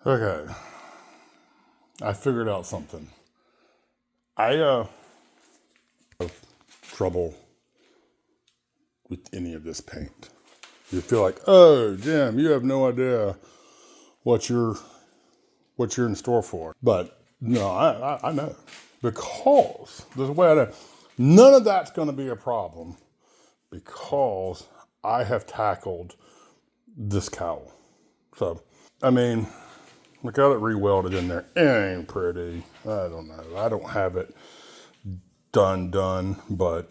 Okay, I figured out something. I have trouble with any of this paint. You feel like, oh, Jim, you have no idea what you're in store for. But no, I know because there's a way I know. None of that's going to be a problem because I have tackled this cowl. So, I mean, I got it re-welded in there. It ain't pretty. I don't know. I don't have it done, but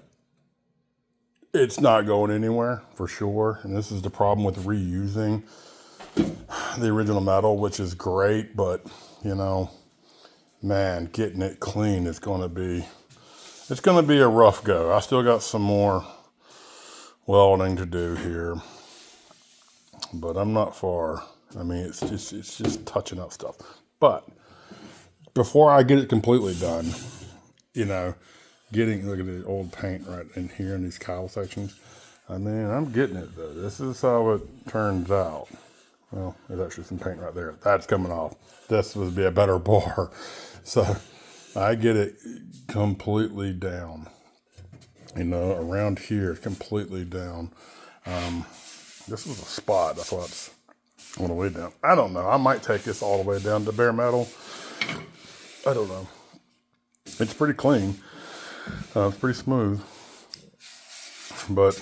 it's not going anywhere for sure. And this is the problem with reusing the original metal, which is great, but you know, man, getting it clean is going to be, it's going to be a rough go. I still got some more welding to do here, but I'm not far. I mean, it's just touching up stuff. But before I get it completely done, you know, look at the old paint right in here in these cowl sections. I mean, I'm getting it though. This is how it turns out. Well, there's actually some paint right there. That's coming off. This would be a better bar. So I get it completely down. You know, around here, completely down. This was a spot. That's why it's all the way down. I don't know. I might take this all the way down to bare metal. I don't know. It's pretty clean. It's pretty smooth. But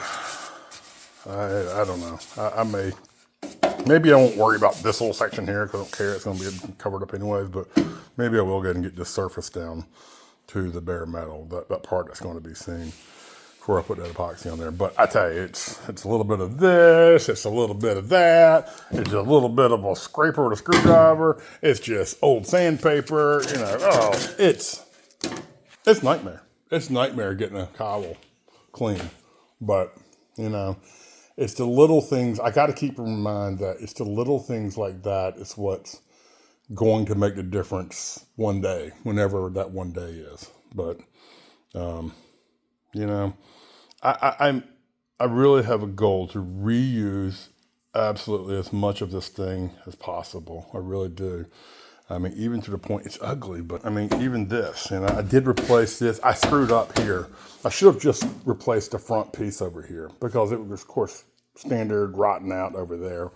I don't know. Maybe I won't worry about this little section here because I don't care. It's going to be covered up anyways. But maybe I will go ahead and get this surface down to the bare metal, that part that's going to be seen before I put that epoxy on there. But I tell you, it's a little bit of this. It's a little bit of that. It's a little bit of a scraper with a screwdriver. It's just old sandpaper. You know, oh, it's nightmare. It's nightmare getting a cowl clean. But, you know, it's the little things. I got to keep in mind that it's the little things like that. It's what's going to make the difference one day, whenever that one day is. But, you know, I really have a goal to reuse absolutely as much of this thing as possible. I really do. I mean, even to the point it's ugly, but I mean, even this, you know, I did replace this. I screwed up here. I should have just replaced the front piece over here because it was, of course, standard rotten out over there.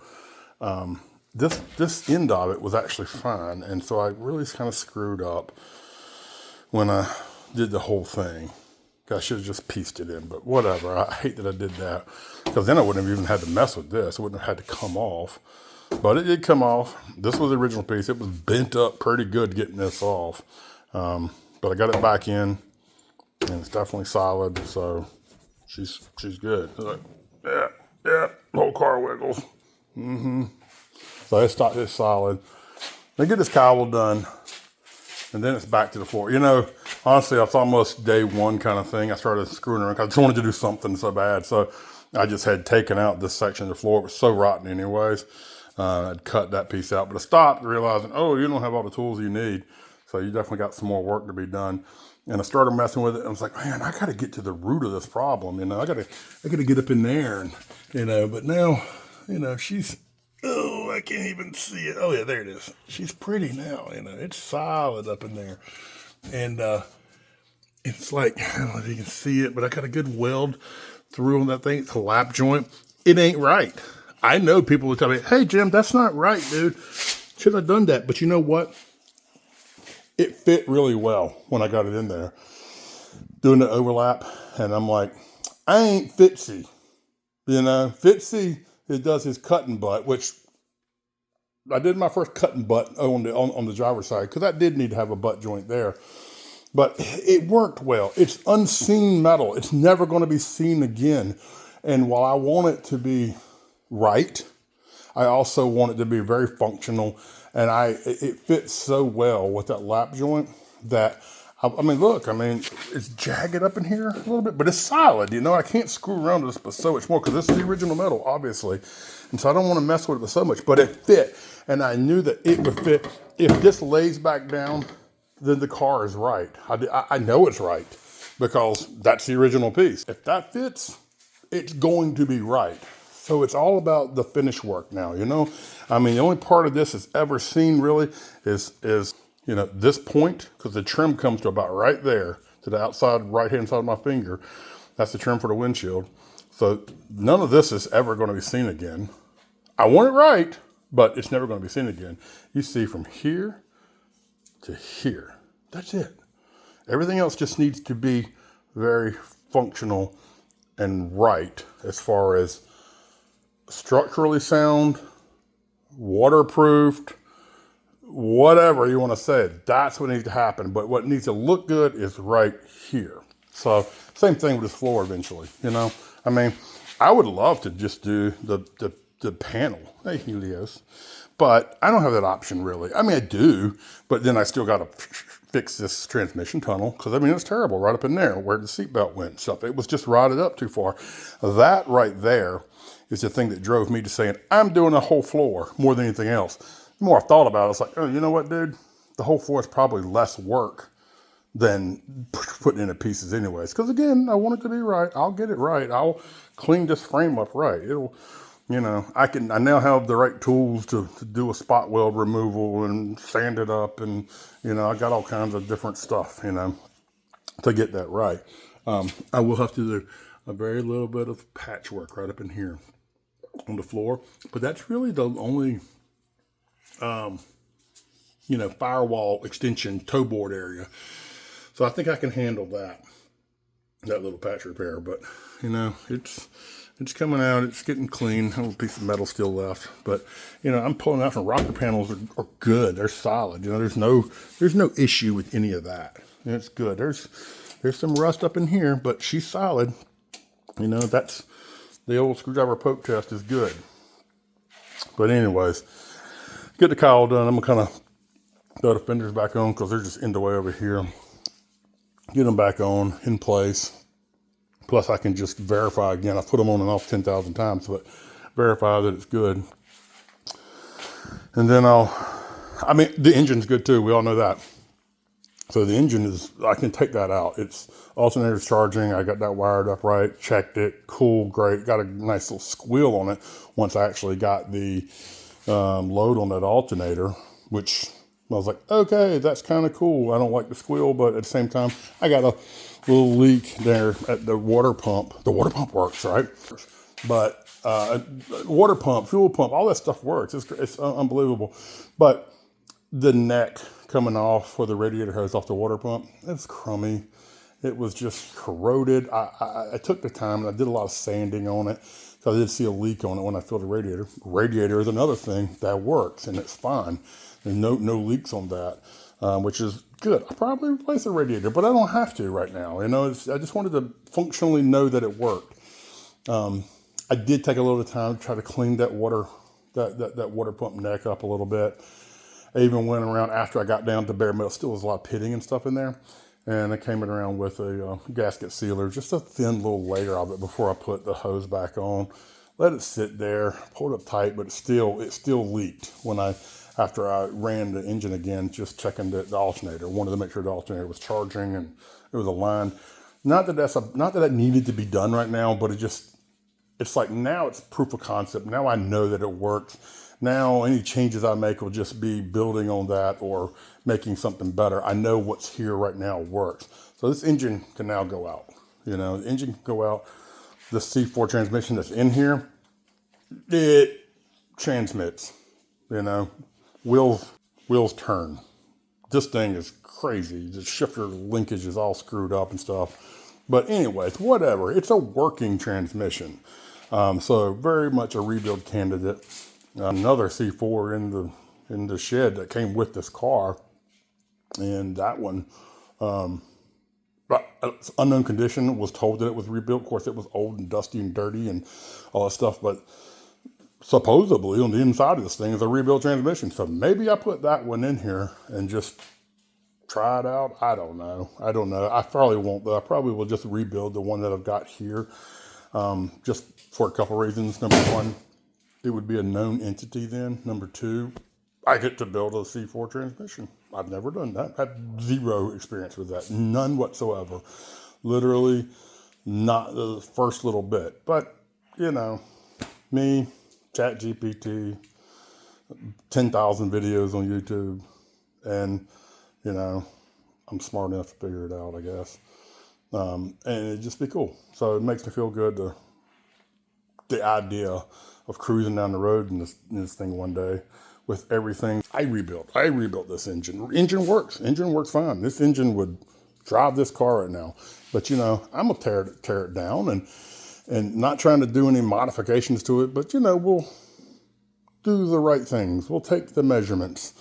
This end of it was actually fine. And so I really kind of screwed up when I did the whole thing. I should have just pieced it in, but whatever. I hate that I did that because then I wouldn't have even had to mess with this. It wouldn't have had to come off. But it did come off. This was the original piece. It was bent up pretty good getting this off. But I got it back in, and it's definitely solid. So she's good. Like, yeah, whole car wiggles. So it's solid. I get this cowl done, and then it's back to the floor. You know, honestly, it's almost day one kind of thing. I started screwing around because I just wanted to do something so bad. So I just had taken out this section of the floor. It was so rotten anyways. I'd cut that piece out, but I stopped realizing, oh, you don't have all the tools you need. So you definitely got some more work to be done. And I started messing with it. And I was like, man, I got to get to the root of this problem. You know, I got to get up in there and, you know, but now, you know, oh, I can't even see it. Oh yeah, there it is. She's pretty now. You know, it's solid up in there. And, it's like, I don't know if you can see it, but I got a good weld through on that thing. It's a lap joint. It ain't right. I know people will tell me, hey, Jim, that's not right, dude. Should have done that. But you know what? It fit really well when I got it in there. Doing the overlap. And I'm like, I ain't Fitzy. You know, Fitzy, it does his cutting butt, which I did my first cutting butt on the driver's side because I did need to have a butt joint there. But it worked well. It's unseen metal. It's never going to be seen again. And while I want it to be right, I also want it to be very functional, and it fits so well with that lap joint that I mean, look, I mean, it's jagged up in here a little bit, but it's solid. You know, I can't screw around with this, but so much more because this is the original metal, obviously, and so I don't want to mess with it so much. But it fit, and I knew that it would fit. If this lays back down, then the car is right. I know it's right because that's the original piece. If that fits, it's going to be right. So it's all about the finish work now, you know? I mean, the only part of this that's ever seen really is you know, this point, because the trim comes to about right there, to the outside right-hand side of my finger. That's the trim for the windshield. So none of this is ever going to be seen again. I want it right, but it's never going to be seen again. You see from here to here. That's it. Everything else just needs to be very functional and right as far as structurally sound, waterproofed, whatever you want to say. That's what needs to happen. But what needs to look good is right here. So same thing with this floor eventually, you know. I mean, I would love to just do the panel. Hey, Helios. But I don't have that option really. I mean, I do, but then I still got to fix this transmission tunnel because I mean, it was terrible right up in there where the seatbelt went and stuff. It was just rotted up too far. That right there is the thing that drove me to saying, I'm doing a whole floor more than anything else. The more I thought about it, it's like, oh, you know what, dude? The whole floor is probably less work than putting into pieces anyways. Because again, I want it to be right. I'll get it right. I'll clean this frame up right. It'll, you know, I now have the right tools to do a spot weld removal and sand it up. And, you know, I got all kinds of different stuff, you know, to get that right. I will have to do a very little bit of patchwork right up in here on the floor. But that's really the only, you know, firewall extension toe board area. So I think I can handle that little patch repair. But, you know, it's coming out. It's getting clean. A little piece of metal still left. But, you know, I'm pulling out some rocker panels are good. They're solid. You know, there's no issue with any of that. It's good. There's some rust up in here, but she's solid. You know, that's the old screwdriver poke test is good. But anyways, get the cowl done. I'm going to kind of throw the fenders back on because they're just in the way over here. Get them back on in place. Plus I can just verify again. I put them on and off 10,000 times, but verify that it's good. And then I mean, the engine's good too. We all know that. So the engine is, I can take that out. It's alternator's charging. I got that wired up right, checked it, cool, great. Got a nice little squeal on it once I actually got the load on that alternator, which I was like, okay, that's kind of cool. I don't like the squeal, but at the same time, I got a little leak there at the water pump. The water pump works, right? But water pump, fuel pump, all that stuff works. It's unbelievable. But the neck coming off for the radiator hose off the water pump, it's crummy. It was just corroded. I took the time and I did a lot of sanding on it. So I did see a leak on it when I filled the radiator. Radiator is another thing that works and it's fine. There's no leaks on that, which is good. I'll probably replace the radiator, but I don't have to right now. You know, I just wanted to functionally know that it worked. I did take a little time to try to clean that water pump neck up a little bit. I even went around after I got down to bare metal. Still was a lot of pitting and stuff in there. And I came around with a gasket sealer, just a thin little layer of it before I put the hose back on. Let it sit there, pulled it up tight, but it still leaked after I ran the engine again, just checking the alternator. Wanted to make sure the alternator was charging and it was aligned. Not that that needed to be done right now, but it's like now it's proof of concept. Now I know that it works. Now any changes I make will just be building on that or making something better. I know what's here right now works. So this engine can now go out. You know, the engine can go out. The C4 transmission that's in here, it transmits, you know. Wheels turn. This thing is crazy. The shifter linkage is all screwed up and stuff. But anyways, whatever. It's a working transmission. So very much a rebuild candidate. Another C4 in the shed that came with this car. And that one, it's unknown condition, was told that it was rebuilt. Of course, it was old and dusty and dirty and all that stuff. But supposedly on the inside of this thing is a rebuilt transmission. So maybe I put that one in here and just try it out. I don't know. I probably won't, though. I probably will just rebuild the one that I've got here, just for a couple reasons. Number one, it would be a known entity then. Number two, I get to build a C4 transmission. I've never done that. I have zero experience with that. None whatsoever. Literally not the first little bit. But, you know, Me, ChatGPT, 10,000 videos on YouTube, and, you know, I'm smart enough to figure it out, I guess. And it'd just be cool. So it makes me feel good to the idea of cruising down the road in this thing one day with everything I rebuilt. I rebuilt this engine. Engine works fine. This engine would drive this car right now. But, you know, I'm going to tear it down and not trying to do any modifications to it, but, you know, we'll do the right things. We'll take the measurements.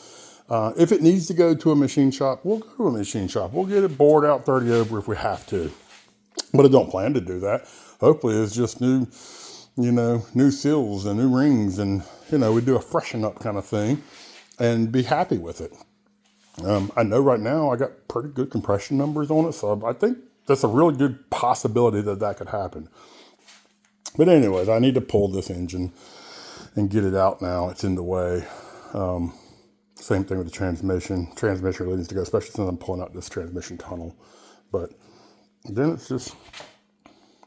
If it needs to go to a machine shop, we'll go to a machine shop. We'll get it bored out 30 over if we have to. But I don't plan to do that. Hopefully it's just new seals and new rings, and, you know, we do a freshen up kind of thing and be happy with it. I know right now I got pretty good compression numbers on it, so I think that's a really good possibility that could happen. But anyways, I need to pull this engine and get it out now. It's in the way. Same thing with the transmission. Transmission really needs to go, especially since I'm pulling out this transmission tunnel. But then it's just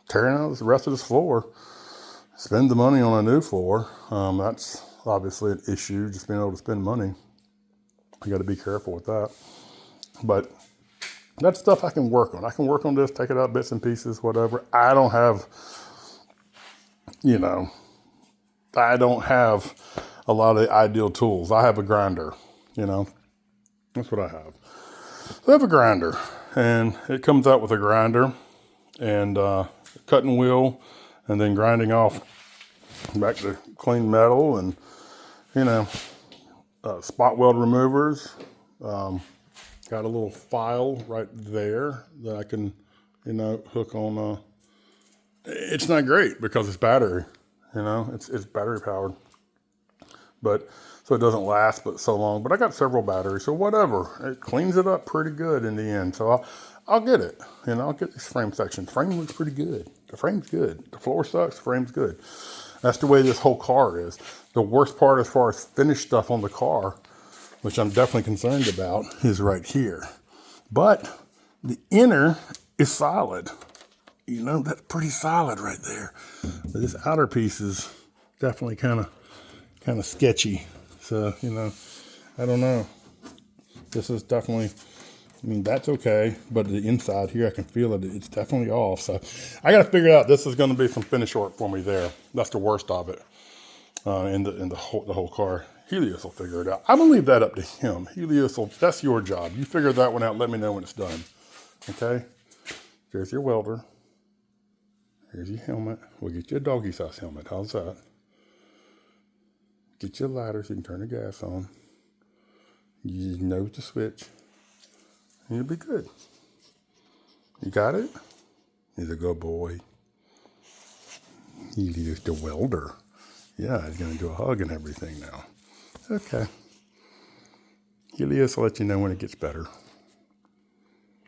tearing out the rest of this floor. Spend the money on a new floor. That's obviously an issue, just being able to spend money. I got to be careful with that. But that's stuff I can work on. I can work on this, take it out bits and pieces, whatever. I don't have a lot of the ideal tools. I have a grinder, That's what I have. So I have a grinder, and it comes out with a grinder and cutting wheel, and then grinding off back to clean metal, and, spot weld removers. Got a little file right there that I can, hook on. It's not great because it's battery, it's battery powered. But so it doesn't last but so long. But I got several batteries, so whatever. It cleans it up pretty good in the end. So I'll get it. I'll get this frame section. Frame looks pretty good. The frame's good. The floor sucks. Frame's good. That's the way this whole car is. The worst part as far as finished stuff on the car, which I'm definitely concerned about, is right here. But the inner is solid. That's pretty solid right there. But this outer piece is definitely kind of sketchy. So, I don't know. This is definitely, that's okay. But the inside here, I can feel it. It's definitely off. So I got to figure out, this is going to be some finish work for me there. That's the worst of it. In the whole car. Helios will figure it out. I'm going to leave that up to him. Helios that's your job. You figure that one out. Let me know when it's done. Okay? There's your welder. Here's your helmet. We'll get you a doggy size helmet. How's that? Get you a lighter so you can turn the gas on. You know the switch. And you'll be good. You got it? He's a good boy. Helios the welder. Yeah, he's going to do a hug and everything now. Okay. Helios will let you know when it gets better.